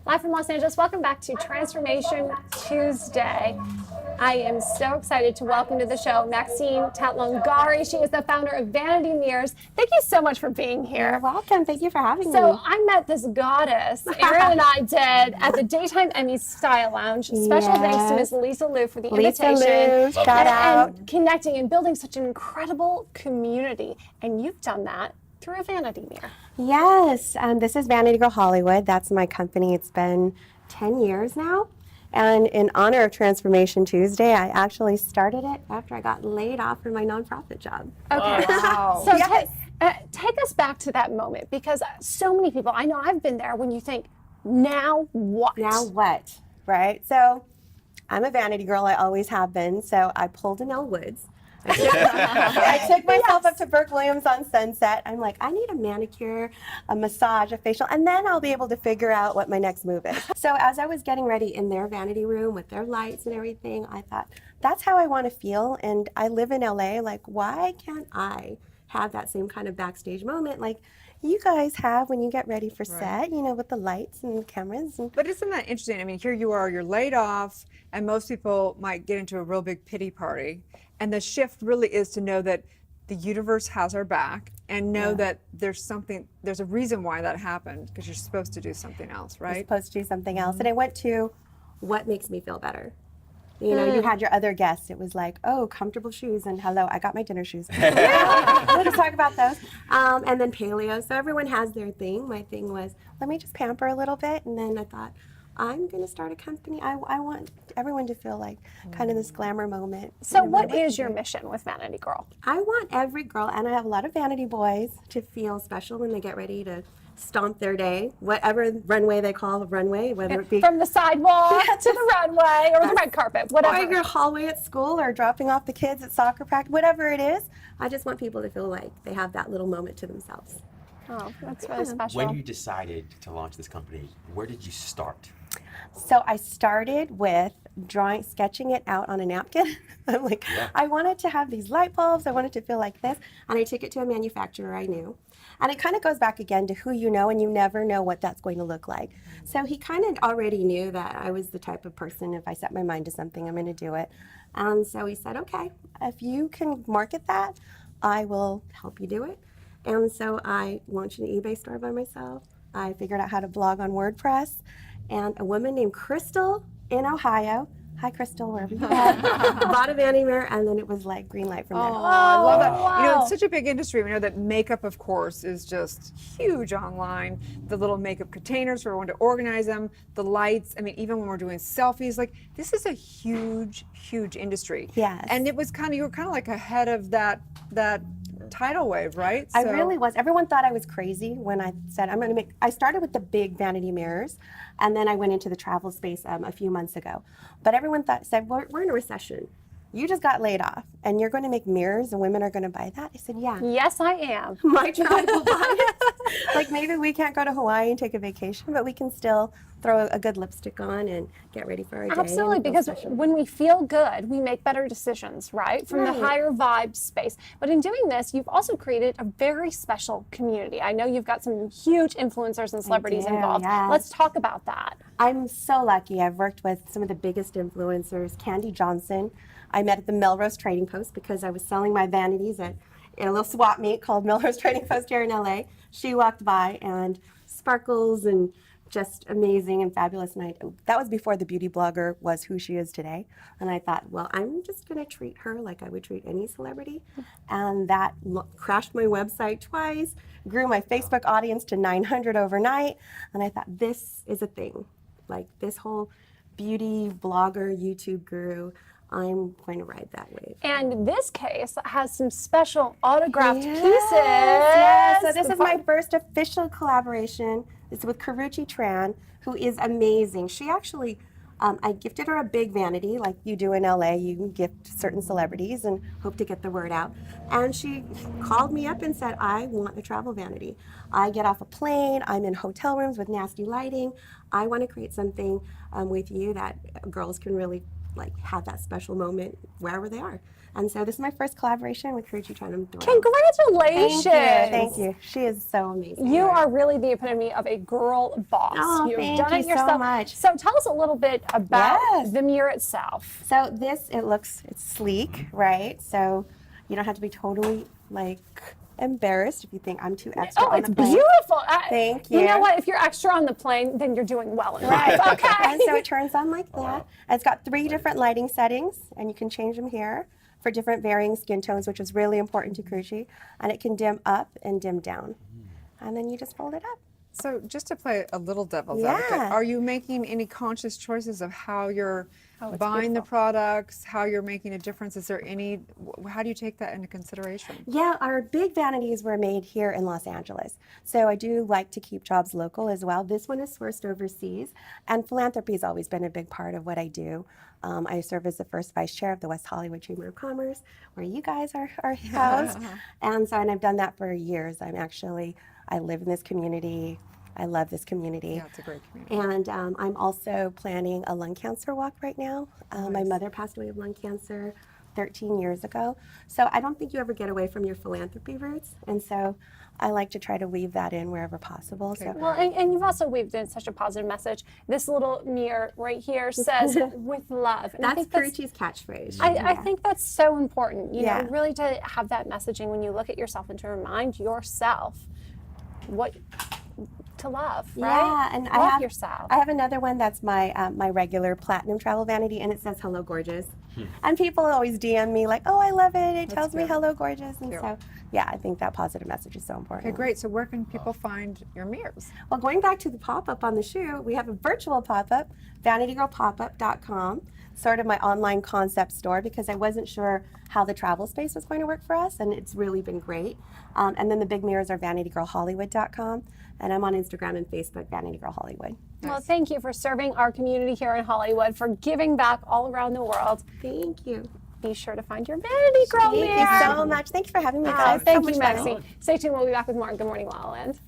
Live from Los Angeles. Welcome back to Transformation Tuesday. I am so excited to welcome to the show Maxine Tatlongari. She is the founder of Vanity Mirrors. Thank you so much for being here. You're welcome. Thank you for having me. So I met this goddess, Erin and I did, at the Daytime Emmy Style Lounge. Special thanks to Ms. Lisa Liu for the invitation. Shout out. And connecting and building such an incredible community. And you've done that through a vanity mirror. Yes, this is Vanity Girl Hollywood. That's my company. It's been 10 years now. And in honor of Transformation Tuesday, I actually started it after I got laid off from my nonprofit job. Okay. Wow. So take us back to that moment, because so many people, I know I've been there, when you think, now what? Now what, right? So I'm a vanity girl. I always have been. So I pulled an Elle Woods. I took myself up to Burke Williams on Sunset. I'm like, I need a manicure, a massage, a facial, and then I'll be able to figure out what my next move is. So as I was getting ready in their vanity room with their lights and everything, I thought, that's how I want to feel. And I live in LA. Like, why can't I have that same kind of backstage moment like you guys have when you get ready for set, you know, with the lights and the cameras. But isn't that interesting? I mean, here you are, you're laid off, and most people might get into a real big pity party. And the shift really is to know that the universe has our back, and know that there's a reason why that happened, because you're supposed to do something else, right? You're supposed to do something else. And I went to what makes me feel better. You know, you had your other guests. It was like, oh, comfortable shoes, and hello, I got my dinner shoes. Let's talk about those. And then paleo. So everyone has their thing. My thing was, let me just pamper a little bit. And then I thought, I'm going to start a company. I want everyone to feel like kind of this glamour moment. So what is your mission with Vanity Girl? I want every girl, and I have a lot of vanity boys, to feel special when they get ready to stomp their day, whatever runway they call a runway, whether it be from the sidewalk to the runway or the red carpet, whatever. Or your hallway at school, or dropping off the kids at soccer practice, whatever it is. I just want people to feel like they have that little moment to themselves. Oh, that's really special. When you decided to launch this company, where did you start? So I started with sketching it out on a napkin. I'm like, I wanted to have these light bulbs. I wanted to feel like this. And I took it to a manufacturer I knew. And it kind of goes back again to who you know, and you never know what that's going to look like. So he kind of already knew that I was the type of person, if I set my mind to something, I'm going to do it. And so he said, okay, if you can market that, I will help you do it. And so I launched an eBay store by myself. I figured out how to blog on WordPress. And a woman named Crystal in Ohio, hi Crystal, wherever you are, bought a vanity mirror, and then it was like green light from there. Oh, I love that. Wow. You know, it's such a big industry. We know that makeup, of course, is just huge online. The little makeup containers for everyone to organize them, the lights. I mean, even when we're doing selfies, like, this is a huge, huge industry. Yes. And you were kind of like ahead of that tidal wave, right? I really was. Everyone thought I was crazy when I said I started with the big vanity mirrors, and then I went into the travel space a few months ago. But everyone said, we're in a recession. You just got laid off, and you're going to make mirrors, and women are going to buy that? I said, yeah. Yes, I am. My tribe will buy it. Like, maybe we can't go to Hawaii and take a vacation, but we can still throw a good lipstick on and get ready for our day. Absolutely, because when we feel good, we make better decisions, right? From the higher vibe space. But in doing this, you've also created a very special community. I know you've got some huge influencers and celebrities involved. Yes. Let's talk about that. I'm so lucky. I've worked with some of the biggest influencers. Candy Johnson, I met at the Melrose Trading Post because I was selling my vanities in a little swap meet called Melrose Trading Post here in LA. She walked by, and sparkles and just amazing and fabulous. And that was before the beauty blogger was who she is today. And I thought, well, I'm just going to treat her like I would treat any celebrity. And that crashed my website twice, grew my Facebook audience to 900 overnight. And I thought, this is a thing. Like, this whole beauty blogger YouTube guru, I'm going to ride that wave. And this case has some special autographed pieces. Yes. So this is my first official collaboration. It's with Karuchi Tran, who is amazing. She actually, I gifted her a big vanity, like you do in LA. You gift certain celebrities and hope to get the word out. And she called me up and said, I want a travel vanity. I get off a plane, I'm in hotel rooms with nasty lighting. I want to create something with you that girls can really like have that special moment wherever they are. And so this is my first collaboration with Karuchi Trying to throw. Congratulations. Thank you. She is so amazing. You are really the epitome of a girl boss. Oh, You've thank done it you so yourself. much. So tell us a little bit about Yes. the mirror itself. So this, it's sleek, right? So you don't have to be totally like embarrassed if you think I'm too extra Oh, on it's the plane. beautiful. Thank You know you. what? If you're extra on the plane, then you're doing well in Right. life. Okay. And so it turns on like that. It's got 3 different lighting settings, and you can change them here for different varying skin tones, which is really important to Karuchi. And it can dim up and dim down. And then you just fold it up. So just to play a little devil's Yeah. advocate, are you making any conscious choices of how you're it's buying the beautiful. products, how you're making a difference? Is there any, how do you take that into consideration? Yeah, our big vanities were made here in Los Angeles. So I do like to keep jobs local as well. This one is sourced overseas, and philanthropy has always been a big part of what I do. I serve as the first vice chair of the West Hollywood Chamber of Commerce, where you guys are housed. And I've done that for years. I live in this community. I love this community. Yeah, it's a great community. And I'm also planning a lung cancer walk right now. My mother passed away of lung cancer 13 years ago. So I don't think you ever get away from your philanthropy roots. And so I like to try to weave that in wherever possible. So Well, and you've also weaved in such a positive message. This little mirror right here says "with love." And I that's think Karuchi's catchphase. I think that's so important. You Yeah. know, really to have that messaging when you look at yourself and to remind yourself what to love, right? Yeah, and love yourself. I have another one that's my my regular platinum travel vanity, and it says "Hello, gorgeous." And people always DM me like, "Oh, I love it. It tells me cute. hello, gorgeous." And Cute. so, yeah, I think that positive message is so important. Okay, great. So where can people find your mirrors? Well, going back to the pop-up on the shoe, we have a virtual pop-up, vanitygirlpopup.com, sort of my online concept store, because I wasn't sure how the travel space was going to work for us, and it's really been great. And then the big mirrors are vanitygirlhollywood.com, and I'm on Instagram and Facebook, Vanity Girl Hollywood. Well, thank you for serving our community here in Hollywood, for giving back all around the world. Thank you. Be sure to find your Vanity Girl Thank mirror. you so much. Thank you for having me, guys. Thank so you, much fun. Maxie. Stay tuned. We'll be back with more. Good morning, La La Land.